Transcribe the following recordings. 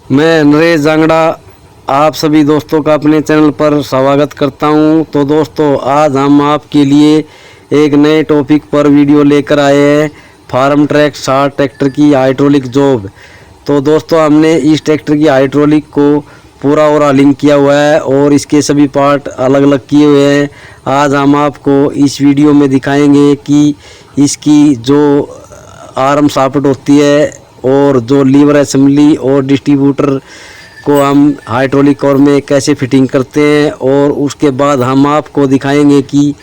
मैं नरेश जांगड़ा आप सभी दोस्तों का अपने चैनल पर स्वागत करता हूं। तो दोस्तों आज हम आपके लिए एक नए टॉपिक पर वीडियो लेकर आए हैं, फार्म ट्रैक 60 ट्रैक्टर की हाइड्रोलिक जॉब। तो दोस्तों हमने इस ट्रैक्टर की हाइड्रोलिक को पूरा ओवरऑलिंग किया हुआ है और इसके सभी पार्ट अलग अलग किए हुए हैं। आज हम आपको इस वीडियो में दिखाएंगे कि इसकी जो आर्म सॉकेट होती है और जो लीवर असेंबली और डिस्ट्रीब्यूटर को हम हाइड्रोलिक कोर में कैसे फिटिंग करते हैं, और उसके बाद हम आपको दिखाएंगे कि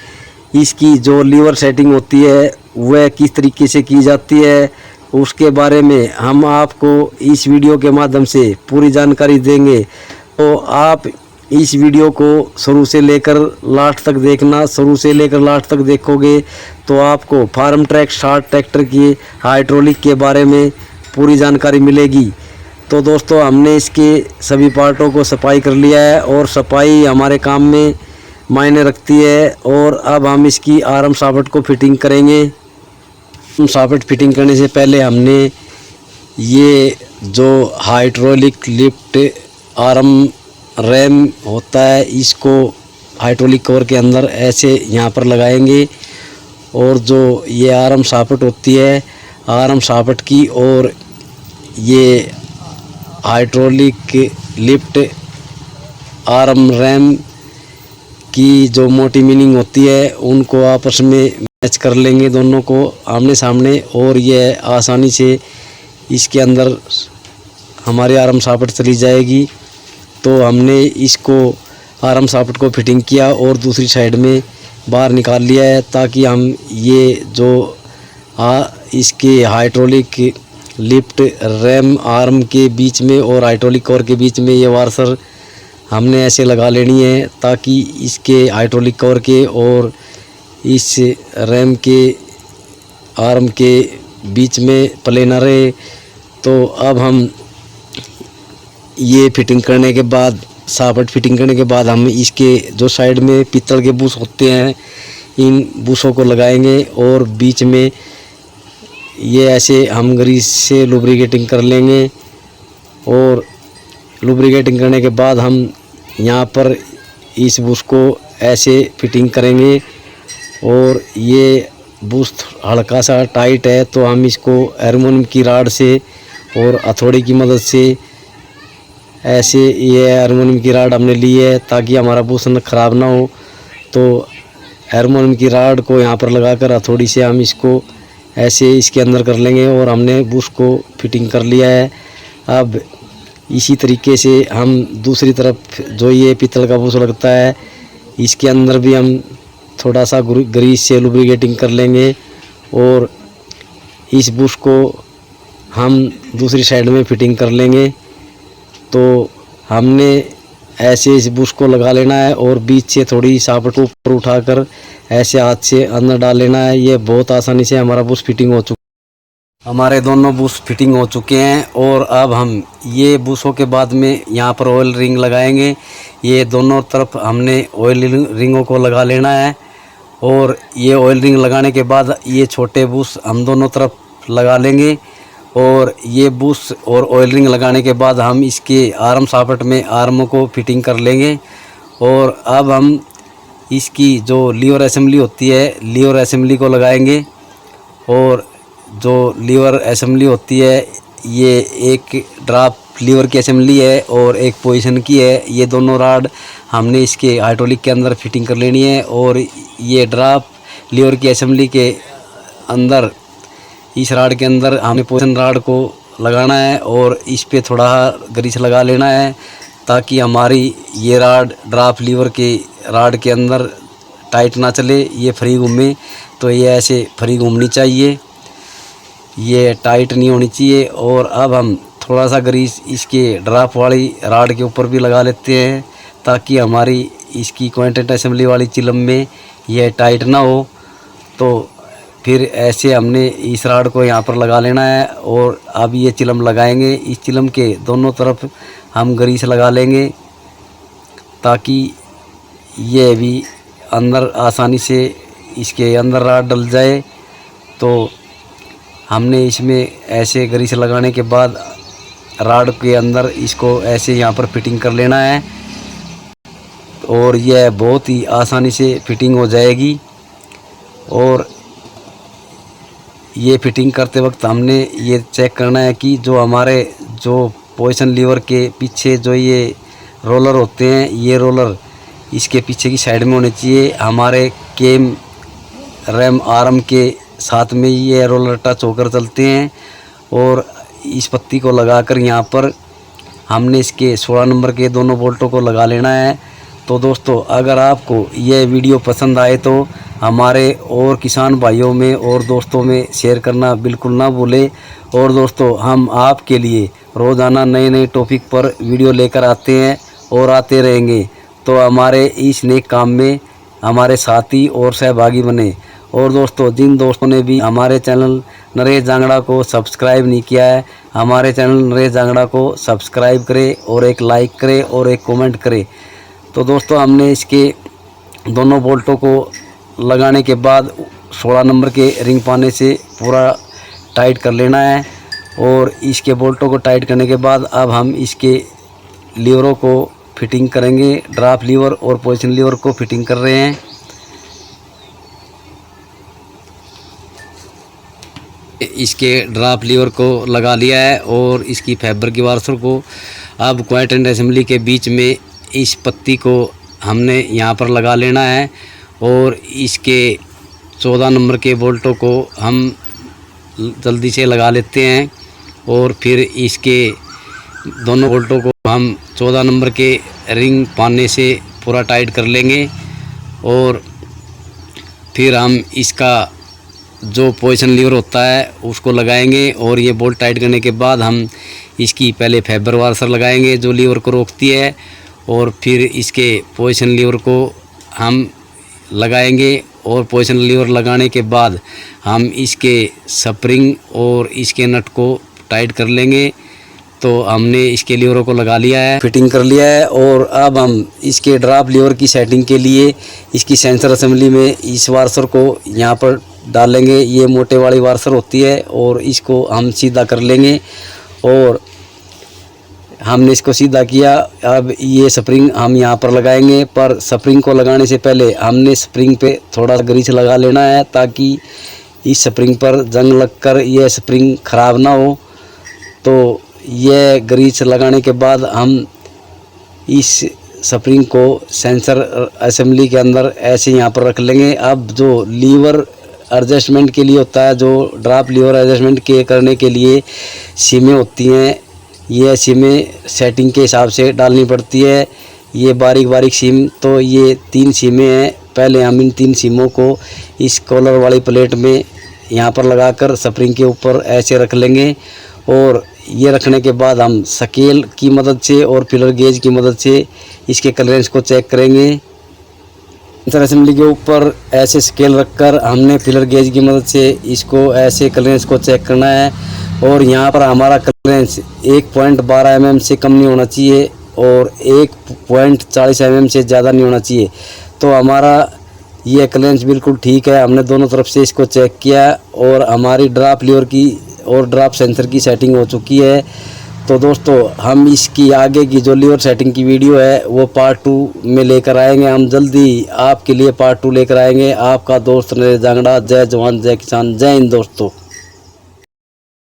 इसकी जो लीवर सेटिंग होती है वह किस तरीके से की जाती है। उसके बारे में हम आपको इस वीडियो के माध्यम से पूरी जानकारी देंगे। तो आप इस वीडियो को शुरू से लेकर लास्ट तक देखना। शुरू से लेकर लास्ट तक देखोगे तो आपको फार्म ट्रैक 60 ट्रैक्टर की हाइड्रोलिक के बारे में पूरी जानकारी मिलेगी। तो दोस्तों हमने इसके सभी पार्टों को सफाई कर लिया है और सफाई हमारे काम में मायने रखती है। और अब हम इसकी आर्म सॉकेट को फिटिंग करेंगे। सॉकेट फिटिंग करने से पहले हमने ये जो हाइड्रोलिक लिफ्ट आर्म रैम होता है इसको हाइड्रोलिक कवर के अंदर ऐसे यहाँ पर लगाएंगे। और जो ये आर्म सॉकेट होती है आर्म सॉकेट की और ये हाइड्रोलिक लिफ्ट आर्म रैम की जो मोटी मीनिंग होती है उनको आपस में मैच कर लेंगे, दोनों को आमने सामने। और ये आसानी से इसके अंदर हमारी आर्म सॉकेट चली जाएगी। तो हमने इसको आर्म सॉकेट को फिटिंग किया और दूसरी साइड में बाहर निकाल लिया है, ताकि हम ये जो इसके हाइड्रोलिक लिफ्ट रैम आर्म के बीच में और हाइड्रोलिक कोर के बीच में ये वार्सर हमने ऐसे लगा लेनी है, ताकि इसके हाइड्रोलिक कोर के और इस रैम के आर्म के बीच में प्ले न रहे। तो अब हम ये फिटिंग करने के बाद सॉकेट फिटिंग करने के बाद हम इसके जो साइड में पीतल के बुश होते हैं इन बुशों को लगाएंगे और बीच में ये ऐसे हम ग्रीस से लुब्रिकेटिंग कर लेंगे। और लुब्रिकेटिंग करने के बाद हम यहाँ पर इस बुश को ऐसे फिटिंग करेंगे। और ये बुश हल्का सा टाइट है तो हम इसको एल्युमिनियम की रॉड से और हथौड़ी की मदद से ऐसे ये एल्युमिनियम की रॉड हमने ली है ताकि हमारा बुश ख़राब ना हो। तो एल्युमिनियम की रॉड को यहाँ पर लगाकर हथौड़ी से हम इसको ऐसे इसके अंदर कर लेंगे और हमने बुश को फिटिंग कर लिया है। अब इसी तरीके से हम दूसरी तरफ जो ये पीतल का बुश लगता है इसके अंदर भी हम थोड़ा सा ग्रीस से लुब्रिकेटिंग कर लेंगे और इस बुश को हम दूसरी साइड में फिटिंग कर लेंगे। तो हमने ऐसे इस बुश को लगा लेना है और बीच से थोड़ी सॉकेट को ऊपर उठाकर ऐसे हाथ से अंदर डाल लेना है। ये बहुत आसानी से हमारा बुश फिटिंग हो चुका है। हमारे दोनों बुश फिटिंग हो चुके हैं और अब हम ये बुशों के बाद में यहाँ पर ऑयल रिंग लगाएंगे। ये दोनों तरफ हमने ऑयल रिंगों को लगा लेना है। और ये ऑयल रिंग लगाने के बाद ये छोटे बुश हम दोनों तरफ लगा लेंगे। और ये बुश और ऑयल रिंग लगाने के बाद हम इसके आर्म सॉकेट में आर्मों को फिटिंग कर लेंगे। और अब हम इसकी जो लीवर असेंबली होती है लीवर असेंबली को लगाएंगे। और जो लीवर असेंबली होती है ये एक ड्रॉप लीवर की असेंबली है और एक पोजीशन की है। ये दोनों रॉड हमने इसके हाइड्रोलिक के अंदर फिटिंग कर लेनी है। और ये ड्रॉप लीवर की असेंबली के अंदर इस राड के अंदर हमें पोजीशन राड को लगाना है और इस पे थोड़ा ग्रीस लगा लेना है, ताकि हमारी ये राड ड्रॉप लीवर के राड के अंदर टाइट ना चले, ये फ्री घूमे। तो ये ऐसे फ्री घूमनी चाहिए, ये टाइट नहीं होनी चाहिए। और अब हम थोड़ा सा ग्रीस इसके ड्रॉप वाली राड के ऊपर भी लगा लेते हैं, ताकि हमारी इसकी क्वांटेंट असेंबली वाली चिलम में ये टाइट ना हो। तो फिर ऐसे हमने इस राड को यहाँ पर लगा लेना है। और अब ये चिलम लगाएंगे। इस चिलम के दोनों तरफ हम ग्रीस लगा लेंगे, ताकि ये भी अंदर आसानी से इसके अंदर राड डल जाए। तो हमने इसमें ऐसे ग्रीस लगाने के बाद राड के अंदर इसको ऐसे यहाँ पर फिटिंग कर लेना है और यह बहुत ही आसानी से फिटिंग हो जाएगी। और ये फिटिंग करते वक्त हमने ये चेक करना है कि जो हमारे जो पोजीशन लीवर के पीछे जो ये रोलर होते हैं, ये रोलर इसके पीछे की साइड में होने चाहिए। हमारे केम रैम आर्म के साथ में ये रोलर टच होकर चलते हैं। और इस पत्ती को लगाकर यहाँ पर हमने इसके 16 नंबर के दोनों बोल्टों को लगा लेना है। तो दोस्तों, अगर आपको यह वीडियो पसंद आए तो हमारे और किसान भाइयों में और दोस्तों में शेयर करना बिल्कुल ना भूलें। और दोस्तों, हम आपके लिए रोज़ाना नए नए टॉपिक पर वीडियो लेकर आते हैं और आते रहेंगे। तो हमारे इस नेक काम में हमारे साथी और सहभागी बने। और दोस्तों, जिन दोस्तों ने भी हमारे चैनल नरेश जांगड़ा को सब्सक्राइब नहीं किया है, हमारे चैनल नरेश जांगड़ा को सब्सक्राइब करें और एक लाइक करें और एक कमेंट करें। तो दोस्तों, हमने इसके दोनों बोल्टों को लगाने के बाद 16 नंबर के रिंग पाने से पूरा टाइट कर लेना है। और इसके बोल्टों को टाइट करने के बाद अब हम इसके लीवरों को फिटिंग करेंगे। ड्राप लीवर और पोजीशन लीवर को फिटिंग कर रहे हैं। इसके ड्राप लीवर को लगा लिया है और इसकी फाइबर की वार्सर को अब क्वाइट एंड असेंबली के बीच में इस पत्ती को हमने यहाँ पर लगा लेना है। और इसके 14 नंबर के बोल्टों को हम जल्दी से लगा लेते हैं और फिर इसके दोनों बोल्टों को हम 14 नंबर के रिंग पाने से पूरा टाइट कर लेंगे। और फिर हम इसका जो पोजीशन लीवर होता है उसको लगाएंगे। और ये बोल्ट टाइट करने के बाद हम इसकी पहले फाइबर वार्सर लगाएंगे जो लीवर को रोकती है। और फिर इसके पोजीशन लीवर को हम लगाएंगे। और पोजीशन लीवर लगाने के बाद हम इसके स्प्रिंग और इसके नट को टाइट कर लेंगे। तो हमने इसके लीवरों को लगा लिया है, फिटिंग कर लिया है। और अब हम इसके ड्राप लीवर की सेटिंग के लिए इसकी सेंसर असेंबली में इस वार्सर को यहाँ पर डालेंगे। ये मोटे वाली वार्सर होती है और इसको हम सीधा कर लेंगे। और हमने इसको सीधा किया। अब ये स्प्रिंग हम यहाँ पर लगाएंगे, पर स्प्रिंग को लगाने से पहले हमने स्प्रिंग पे थोड़ा ग्रीस लगा लेना है ताकि इस स्प्रिंग पर जंग लगकर यह स्प्रिंग ख़राब ना हो। तो यह ग्रीस लगाने के बाद हम इस स्प्रिंग को सेंसर असेंबली के अंदर ऐसे यहाँ पर रख लेंगे। अब जो लीवर एडजस्टमेंट के लिए होता है, जो ड्राप लीवर एडजस्टमेंट के करने के लिए सीमें होती हैं, ये सीमें सेटिंग के हिसाब से डालनी पड़ती है। ये बारीक बारीक सीम, तो ये 3 सीमें हैं। पहले हम इन 3 सीमों को इस कॉलर वाली प्लेट में यहाँ पर लगाकर स्प्रिंग के ऊपर ऐसे रख लेंगे। और ये रखने के बाद हम स्केल की मदद से और फिलर गेज की मदद से इसके क्लियरेंस को चेक करेंगे। सेंसर असेंबली के ऊपर ऐसे स्केल रखकर हमने फिलर गेज की मदद से इसको ऐसे क्लियरेंस को चेक करना है। और यहाँ पर हमारा क्लियरेंस 1.12 mm से कम नहीं होना चाहिए और 1.40 mm से ज़्यादा नहीं होना चाहिए। तो हमारा ये क्लियरेंस बिल्कुल ठीक है। हमने दोनों तरफ से इसको चेक किया और हमारी ड्राप लीवर की और ड्राप सेंसर की सेटिंग हो चुकी है। तो दोस्तों, हम इसकी आगे की जो लीवर सेटिंग की वीडियो है वो पार्ट 2 में लेकर आएंगे। हम जल्दी आपके लिए पार्ट 2 लेकर आएंगे। आपका दोस्त नरेश जांगड़ा। जय जवान जय किसान, जय हिंद दोस्तों।